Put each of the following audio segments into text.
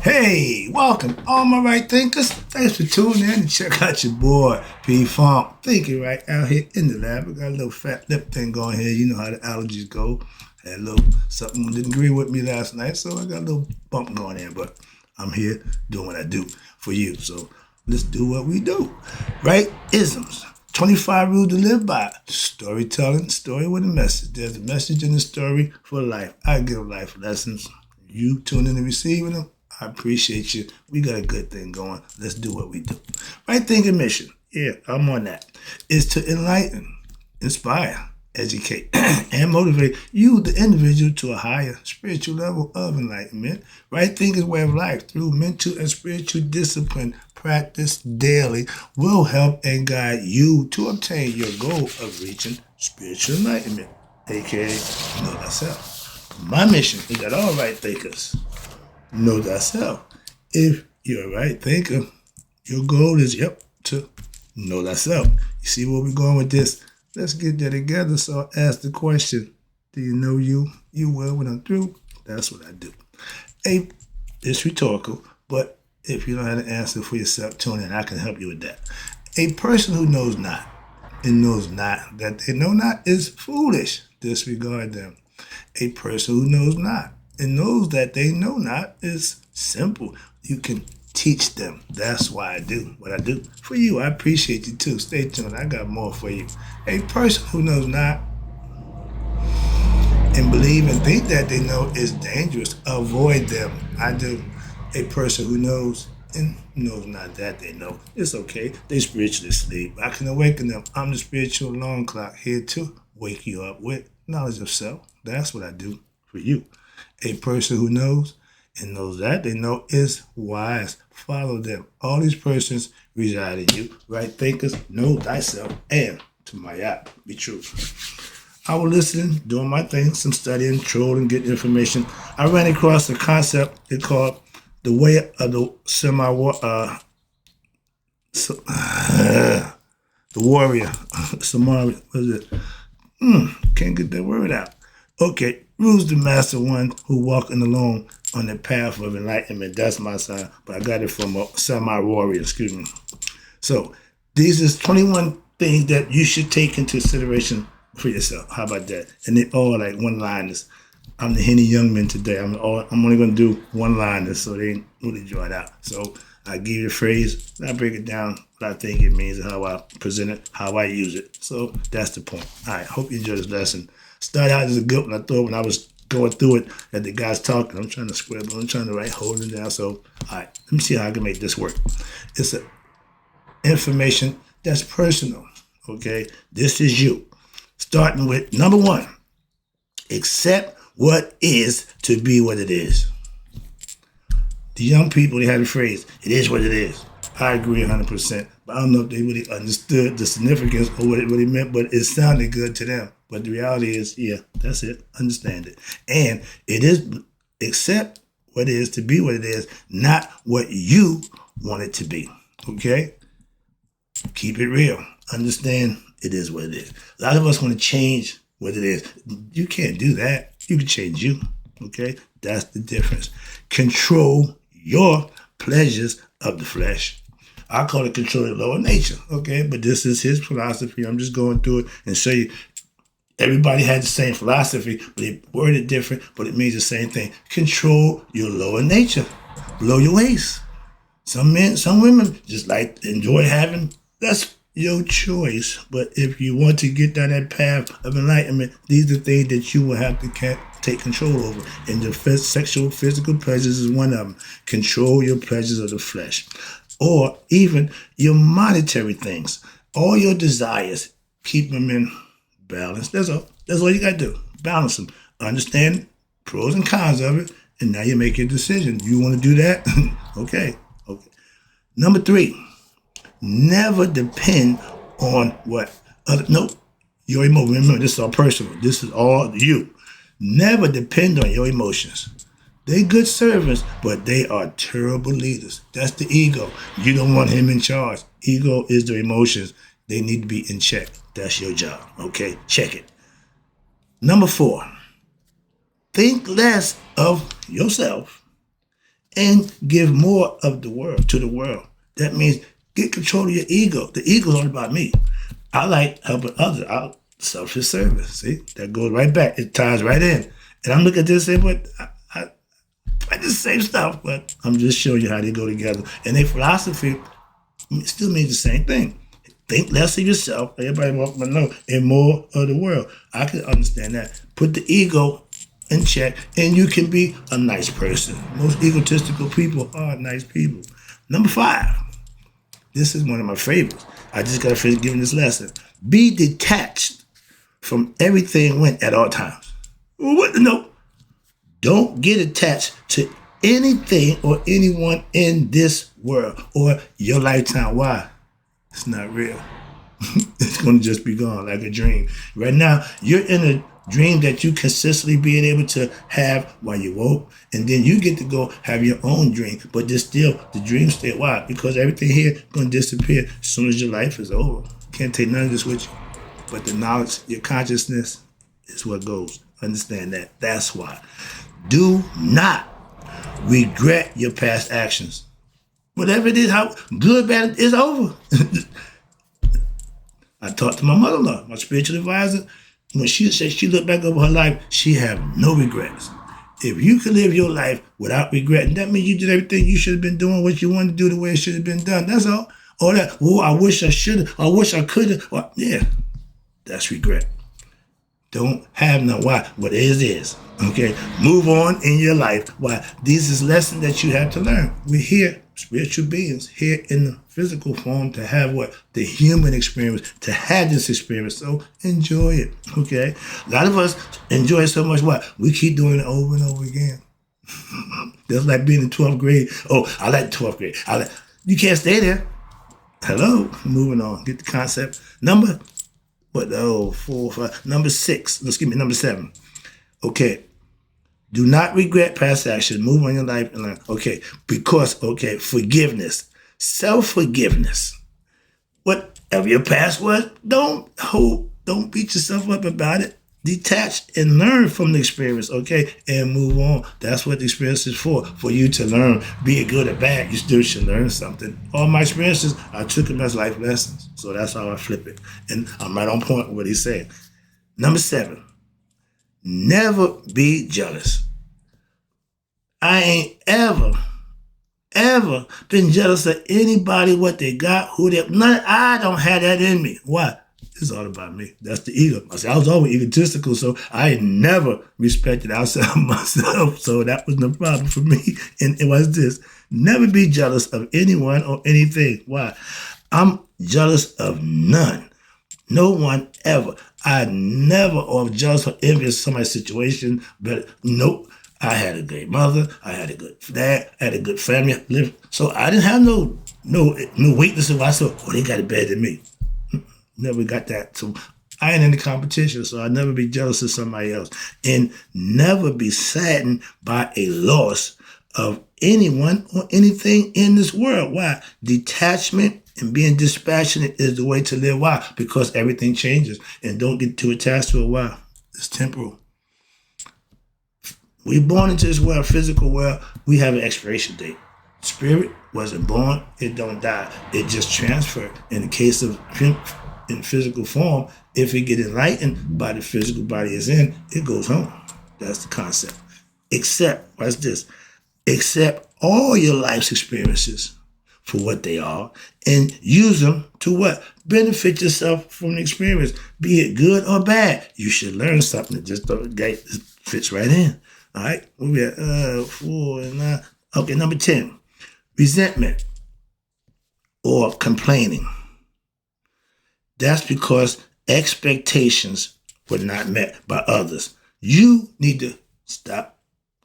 Hey, welcome, all my right thinkers. Thanks for tuning in and check out your boy, P Funk. Thinking right out here in the lab. We got a little fat lip thing going here. You know how the allergies go. Had a little something didn't agree with me last night, so I got a little bump going in. But I'm here doing what I do for you. So let's do what we do. Right? Isms. 25 rules to live by. Storytelling, story with a message. There's a message in the story for life. I give life lessons. You tune in and receiving them. I appreciate you. We got a good thing going. Let's do what we do. Right thinking mission. Yeah, I'm on that. Is to enlighten, inspire, educate, and motivate you, the individual, to a higher spiritual level of enlightenment. Right thinking way of life through mental and spiritual discipline practiced daily will help and guide you to obtain your goal of reaching spiritual enlightenment, aka know thyself. My mission is that all right thinkers know thyself. If you're a right thinker, your goal is, to know thyself. You see where we're going with this? Let's get that together. So I'll ask the question, do you know you? You will when I'm through. That's what I do. It's rhetorical, but if you don't have an answer for yourself, tune in. I can help you with that. A person who knows not and knows not that they know not is foolish. Disregard them. A person who knows not and knows that they know not is simple. You can teach them. That's why I do what I do. For you, I appreciate you too. Stay tuned. I got more for you. A person who knows not and believe and think that they know is dangerous. Avoid them. I do. A person who knows and knows not that they know, it's okay. They spiritually asleep. I can awaken them. I'm the spiritual alarm clock here to wake you up with knowledge of self. That's what I do for you. A person who knows and knows that they know is wise. Follow them. All these persons reside in you. Right thinkers, know thyself, and to my yacht, be true. I was listening, doing my thing, some studying, trolling, getting information. I ran across a concept they called the way of the the warrior. Samari, what is it? Can't get that word out. Okay, rules the master one who walking alone on the path of enlightenment. That's my sign, but I got it from a semi-warrior, excuse me. So these is 21 things that you should take into consideration for yourself. How about that? And they all like one-liners. I'm the Henny Youngman today. I'm only going to do one-liners, so they ain't really draw it out. So I give you the phrase, and I break it down, what I think it means, and how I present it, how I use it. So that's the point. All right, hope you enjoy this lesson. Started out as a good one. I thought when I was going through it that the guy's talking, I'm trying to scribble, I'm trying to write, holding it down. So, all right, let me see how I can make this work. It's information that's personal, okay? This is you. Starting with number one, accept what is to be what it is. The young people, they had a phrase, it is what it is. I agree 100%, but I don't know if they really understood the significance or what it really meant, but it sounded good to them. But the reality is, yeah, that's it. Understand it. And it is accept what it is to be what it is, not what you want it to be. Okay? Keep it real. Understand it is what it is. A lot of us want to change what it is. You can't do that. You can change you. Okay? That's the difference. Control your pleasures of the flesh. I call it control your lower nature. Okay? But this is his philosophy. I'm just going through it and show you. Everybody had the same philosophy, but they worded different, but it means the same thing. Control your lower nature. Blow your waist. Some men, some women just like enjoy having, that's your choice. But if you want to get down that path of enlightenment, these are things that you will have to take control over. And the sexual, physical pleasures is one of them. Control your pleasures of the flesh. Or even your monetary things. All your desires, keep them in balance. That's all. That's all you got to do. Balance them. Understand pros and cons of it, and now you make your decision. You want to do that? Okay. Number 3, never depend on what other. Nope. Your emotions. Remember, this is all personal. This is all you. Never depend on your emotions. They good servants, but they are terrible leaders. That's the ego. You don't want him in charge. Ego is the emotions. They need to be in check. That's your job. Okay? Check it. Number 4, think less of yourself and give more of the world to the world. That means get control of your ego. The ego is all about me. I like helping others out. Selfish service. See, that goes right back. It ties right in. And I'm looking at this and saying, but I just same stuff, but I'm just showing you how they go together. And their philosophy still means the same thing. Think less of yourself. Everybody wants to know, and more of the world. I can understand that. Put the ego in check, and you can be a nice person. Most egotistical people are nice people. Number 5. This is one of my favorites. I just got to finish giving this lesson. Be detached from everything at all times. What? No. Don't get attached to anything or anyone in this world or your lifetime. Why? It's not real. It's going to just be gone like a dream. Right now, you're in a dream that you consistently being able to have while you woke, and then you get to go have your own dream. But there's still the dream state. Why? Because everything here is going to disappear as soon as your life is over. Can't take none of this with you. But the knowledge, your consciousness is what goes. Understand that. That's why. Do not regret your past actions. Whatever it is, how good, bad, it's over. I talked to my mother-in-law, my spiritual advisor. When she said she looked back over her life, she had no regrets. If you could live your life without regretting, that means you did everything you should have been doing, what you wanted to do the way it should have been done. That's all. All that, oh, I wish I should have, I wish I could have. Well, yeah, that's regret. Don't have no why. What is. Okay? Move on in your life. Why? These is lessons that you have to learn. We're here, spiritual beings, here in the physical form to have what? The human experience, to have this experience. So enjoy it. Okay? A lot of us enjoy it so much. What? We keep doing it over and over again. That's like being in 12th grade. Oh, I like 12th grade. You can't stay there. Hello? Moving on. Get the concept. Number 6. Number 7. Okay. Do not regret past action. Move on your life and learn. Okay. Because, forgiveness. Self-forgiveness. Whatever your past was, don't beat yourself up about it. Detach and learn from the experience, okay? And move on. That's what the experience is for you to learn. Be it good or bad, you still should learn something. All my experiences, I took them as life lessons. So that's how I flip it. And I'm right on point with what he's saying. Number 7, never be jealous. I ain't ever been jealous of anybody, what they got, who they, I don't have that in me. Why? It's all about me. That's the ego. I was always egotistical, so I never respected outside of myself. So that was no problem for me. And it was this. Never be jealous of anyone or anything. Why? I'm jealous of none. No one ever. I never or jealous or envious of somebody's situation, but nope. I had a great mother. I had a good dad. I had a good family. So I didn't have no weakness in myself. Oh, they got it better than me. Never got that. So I ain't in the competition, so I'll never be jealous of somebody else. And never be saddened by a loss of anyone or anything in this world. Why? Detachment and being dispassionate is the way to live. Why? Because everything changes. And don't get too attached to it. Why? It's temporal. We're born into this world, physical world. We have an expiration date. Spirit wasn't born. It don't die. It just transferred. In the case of in physical form, if it get enlightened by the physical body is in, it goes home. That's the concept. Accept all your life's experiences for what they are and use them to what? Benefit yourself from the experience, be it good or bad. You should learn something that just fits right in. All right, we're at 4 and 9. Okay, number 10, resentment or complaining. That's because expectations were not met by others. You need to stop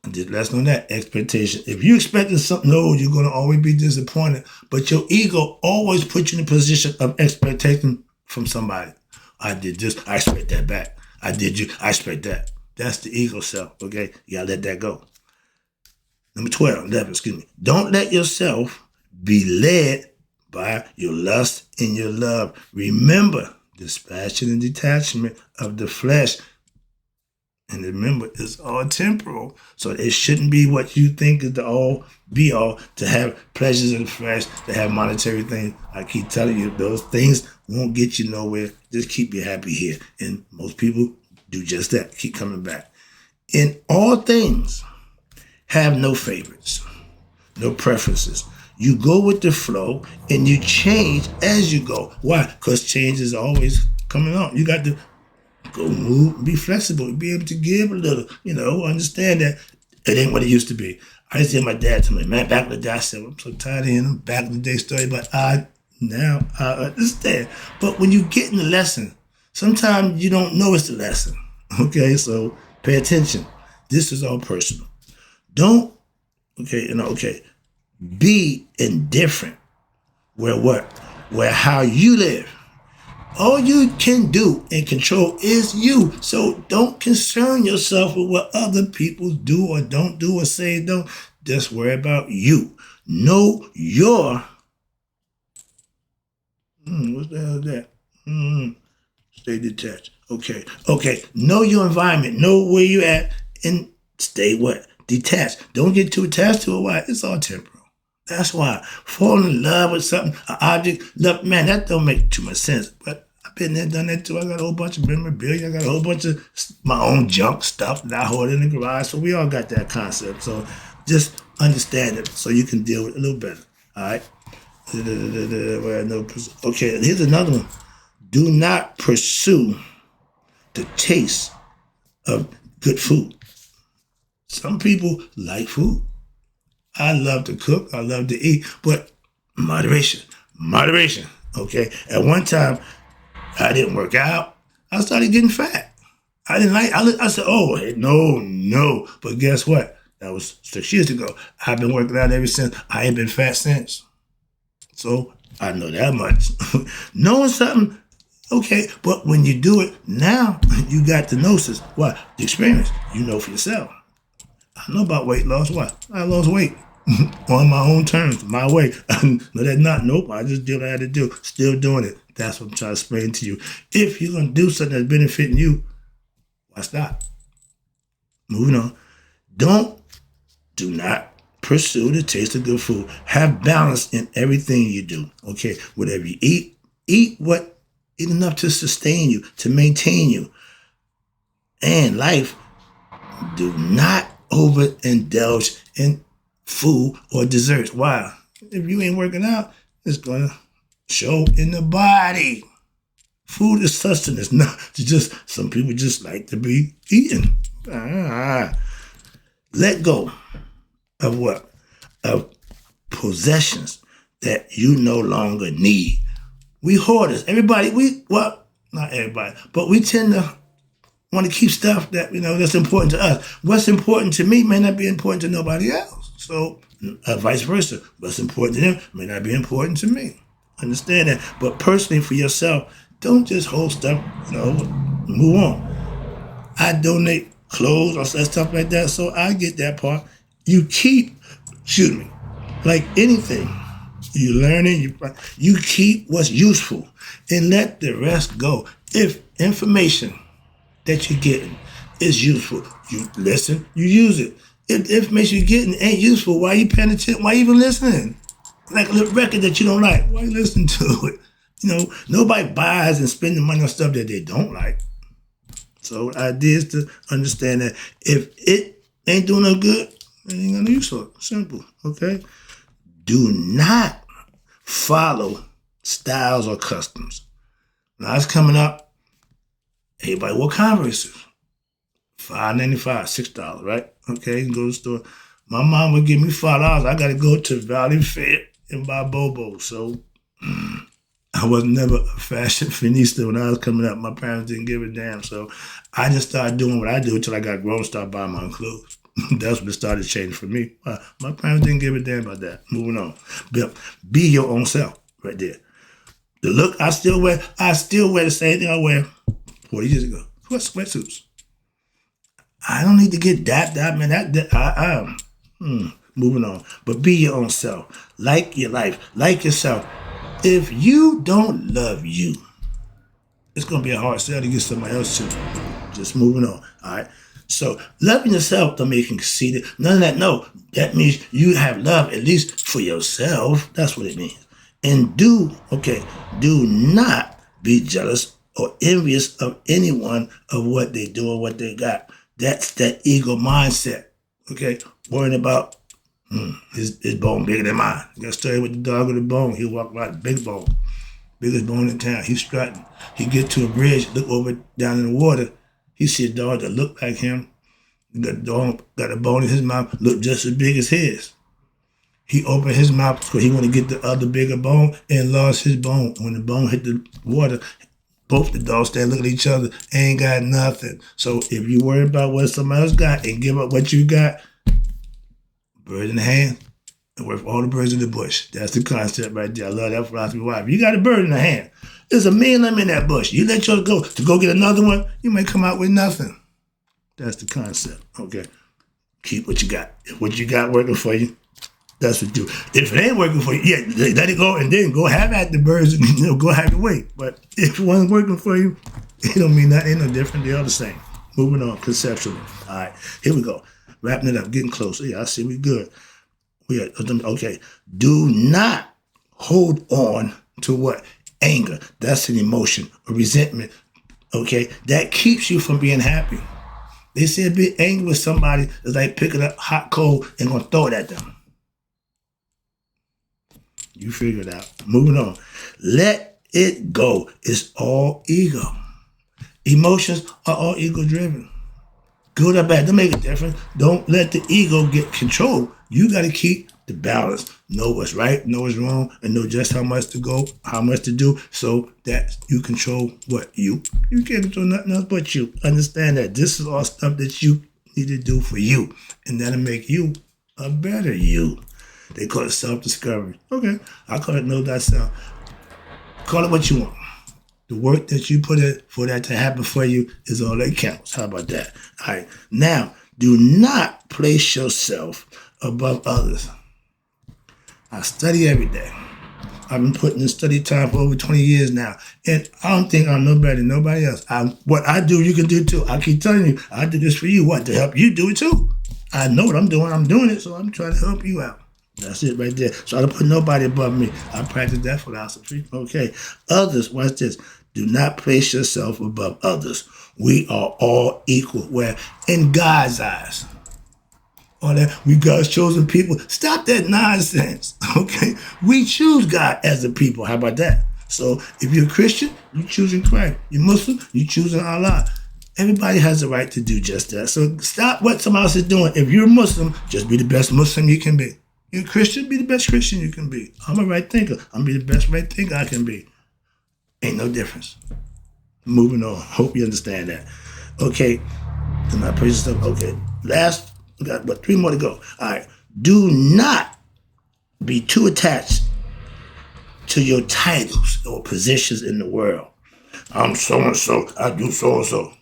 and just let's know that expectation. If you expected something, no, you're going to always be disappointed. But your ego always puts you in a position of expectation from somebody. I did this, I expect that back. I did you, I expect that. That's the ego self, okay? You gotta let that go. Number 11, Don't let yourself be led by your lust and your love. Remember, dispassion and detachment of the flesh And remember, it's all temporal. So it shouldn't be what you think is the all be all to have pleasures of the flesh, to have monetary things. I keep telling you, those things won't get you nowhere. Just keep you happy here. And most people do just that. Keep coming back. In all things, have no favorites, no preferences. You go with the flow and you change as you go. Why? Because change is always coming on. You got to go move, be flexible, be able to give a little, understand that it ain't what it used to be. I used to hear my dad tell me, man, back in the day, I said, I'm so tired of hearing them back in the day story, but now I understand. But when you get in the lesson, sometimes you don't know it's the lesson. Okay, so pay attention. This is all personal. Don't, be indifferent where what? Where how you live. All you can do and control is you. So don't concern yourself with what other people do or don't do or say don't. Just worry about you. Know your, what the hell is that? Stay detached. Okay. Know your environment. Know where you at and stay what? Detached. Don't get too attached to it. Why? It's all temporal. That's why falling in love with something, an object, love, man, that don't make too much sense. But I've been there, done that too. I got a whole bunch of memorabilia. I got a whole bunch of my own junk stuff that I hold in the garage. So we all got that concept. So just understand it so you can deal with it a little better. All right? Okay, here's another one. Do not pursue the taste of good food. Some people like food. I love to cook. I love to eat, but moderation. Okay. At one time, I didn't work out. I started getting fat. I didn't like. I said, "Oh, hey, no." But guess what? That was 6 years ago. I've been working out ever since. I ain't been fat since. So I know that much. Knowing something, okay. But when you do it now, you got the gnosis. What? The experience. You know for yourself. I know about weight loss. What? I lost weight. On my own terms, my way. No, that's not. Nope. I just did what I had to do. Still doing it. That's what I'm trying to explain to you. If you're going to do something that's benefiting you, why stop? Moving on. Do not pursue the taste of good food. Have balance in everything you do. Okay. Whatever you eat enough to sustain you, to maintain you. And life, do not overindulge in food or desserts. Why? If you ain't working out, it's gonna show in the body. Food is sustenance, not just some people just like to be eating. Let go of what? Of possessions that you no longer need. We hoarders. Everybody, not everybody, but we tend to want to keep stuff that, that's important to us. What's important to me may not be important to nobody else. So vice versa. What's important to them may not be important to me. Understand that. But personally for yourself, don't just hold stuff, move on. I donate clothes or stuff like that, so I get that part. You keep, like anything. You learning, you keep what's useful and let the rest go. If information that you're getting is useful, you listen, you use it. If the information you're getting ain't useful, why are you paying attention? Why are you even listening? Like a record that you don't like, why are you listening to it? Nobody buys and spends money on stuff that they don't like. So the idea is to understand that if it ain't doing no good, it ain't gonna use it. Simple, okay? Do not follow styles or customs. Now it's coming up. Everybody wore Converse. $5.95, $6, right? Okay, you can go to the store. My mom would give me $5. I got to go to Valley Fair and buy Bobo. So I was never a fashion finista when I was coming up. My parents didn't give a damn. So I just started doing what I do until I got grown and started buying my own clothes. That's when it started changing for me. My parents didn't give a damn about that. Moving on. Be your own self right there. The look I still wear the same thing I wear 40 years ago. Sweatsuits. I don't need to get dapped up, man. Moving on. But be your own self. Like your life. Like yourself. If you don't love you, it's going to be a hard sell to get somebody else to. Just moving on. All right. So loving yourself don't make you conceited. None of that. No, that means you have love at least for yourself. That's what it means. And do not be jealous or envious of anyone of what they do or what they got. That's that ego mindset. Okay, worrying about his bone bigger than mine. You got to study with the dog with the bone. He walk around big bone, biggest bone in town. He's strutting. He get to a bridge, look over down in the water. He see a dog that look like him. The dog got a bone in his mouth, look just as big as his. He opened his mouth because he want to get the other bigger bone and lost his bone. When the bone hit the water, both the dogs stand looking at each other, ain't got nothing. So if you worry about what somebody else got and give up what you got, bird in the hand, and worth all the birds in the bush. That's the concept right there. I love that philosophy. Why? If you got a bird in the hand, there's a million of them in that bush. You let yours go to go get another one, you may come out with nothing. That's the concept. Okay. Keep what you got. If what you got working for you, that's what you do. If it ain't working for you, yeah, let it go and then go have at the birds and go have it wait. But if it wasn't working for you, it don't mean that ain't no different. They all the same. Moving on conceptually. All right, here we go. Wrapping it up, getting closer. Yeah, I see we good. Okay. Do not hold on to what? Anger. That's an emotion or resentment. Okay, that keeps you from being happy. They say being angry with somebody is like picking up hot coal and gonna throw it at them. You figure it out. Moving on. Let it go. It's all ego. Emotions are all ego driven. Good or bad, don't make a difference. Don't let the ego get control. You got to keep the balance. Know what's right, know what's wrong, and know just how much to go, how much to do, so that you control what you. You can't control nothing else but you. Understand that this is all stuff that you need to do for you, and that'll make you a better you. They call it self-discovery. Okay, I call it know thyself. Call it what you want. The work that you put in for that to happen for you is all that counts. How about that? All right. Now, do not place yourself above others. I study every day. I've been putting in study time for over 20 years now. And I don't think I'm no better than nobody else. What I do, you can do too. I keep telling you, I do this for you. What? To help you do it too. I know what I'm doing. I'm doing it, so I'm trying to help you out. That's it right there. So I don't put nobody above me. I practice that philosophy. Okay. Others, watch this. Do not place yourself above others. We are all equal. Where in God's eyes. All that, we God's chosen people. Stop that nonsense. Okay? We choose God as a people. How about that? So if you're a Christian, you're choosing Christ. You're Muslim, you're choosing Allah. Everybody has the right to do just that. So stop what somebody else is doing. If you're a Muslim, just be the best Muslim you can be. You're a Christian, be the best Christian you can be. I'm a right thinker. I'm be the best right thinker I can be. Ain't no difference. Moving on. Hope you understand that. Okay. Do not praise yourself. Okay. Last, we got but 3 more to go. All right. Do not be too attached to your titles or positions in the world. I'm so-and-so. I do so-and-so.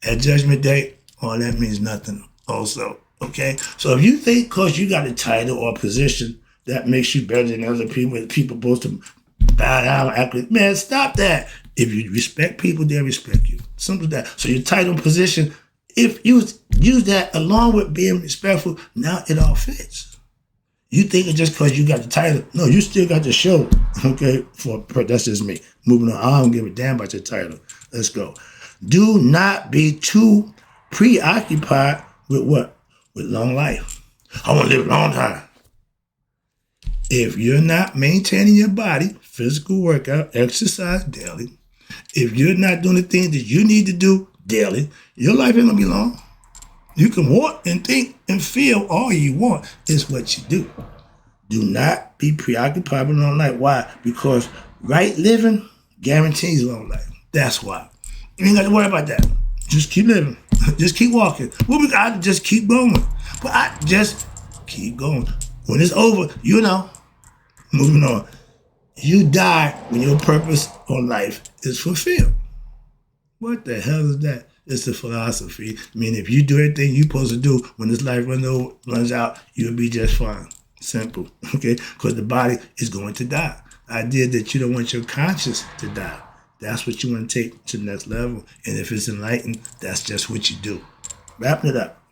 At Judgment Day, all that means nothing also. Okay? So if you think because you got a title or position that makes you better than other people, people supposed to bow down, act like, man, stop that. If you respect people, they'll respect you. Simple as that. So your title and position, if you use that along with being respectful, now it all fits. You think it's just because you got the title. No, you still got the show. Okay? That's just me. Moving on. I don't give a damn about your title. Let's go. Do not be too preoccupied with what? With long life. I want to live a long time. If you're not maintaining your body, physical workout, exercise daily, if you're not doing the things that you need to do daily, your life ain't going to be long. You can want and think and feel all you want. It's what you do. Do not be preoccupied with long life. Why? Because right living guarantees long life. That's why. You ain't got to worry about that. Just keep living. Just keep walking. Well, we got to just keep going. But I just keep going. When it's over, you know. Moving on. You die when your purpose on life is fulfilled. What the hell is that? It's a philosophy. I mean, if you do everything you're supposed to do, when this life runs out, you'll be just fine. Simple. Okay? Because the body is going to die. The idea that you don't want your conscience to die. That's what you want to take to the next level. And if it's enlightened, that's just what you do. Wrapping it up.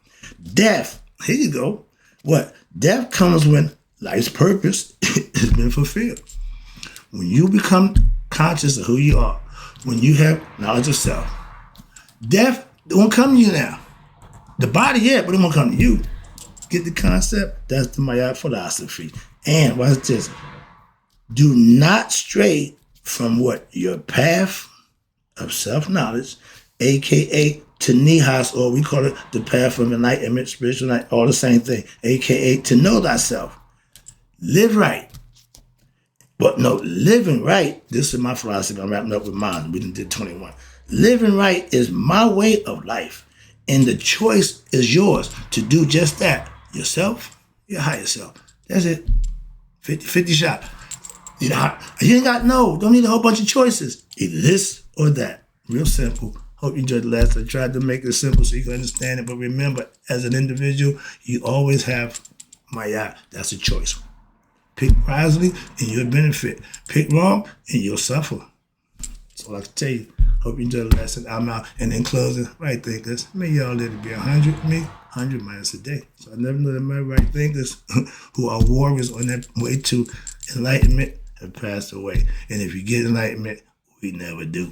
Death. Here you go. What? Death comes when life's purpose has been fulfilled. When you become conscious of who you are, when you have knowledge of self, death won't come to you now. The body, yeah, but it won't come to you. Get the concept? That's the Maya philosophy. And watch this. Do not stray from what? Your path of self-knowledge, aka to Nihas, or we call it the path of enlightenment, spiritual light, all the same thing, aka to know thyself. Live right. But no, living right, this is my philosophy. I'm wrapping up with mine. We did 21. Living right is my way of life. And the choice is yours to do just that. Yourself, your higher self. That's it. 50 shot. You ain't got don't need a whole bunch of choices. Either this or that. Real simple. Hope you enjoyed the lesson. I tried to make it simple so you can understand it. But remember, as an individual, you always have Maya. That's a choice. Pick wisely and you'll benefit. Pick wrong and you'll suffer. That's all I can tell you. Hope you enjoyed the lesson. I'm out. And in closing, right thinkers, may y'all live to be 100. Me, 100 minus a day. So I never know that my right thinkers who are warriors on their way to enlightenment have passed away. And if you get enlightenment, we never do.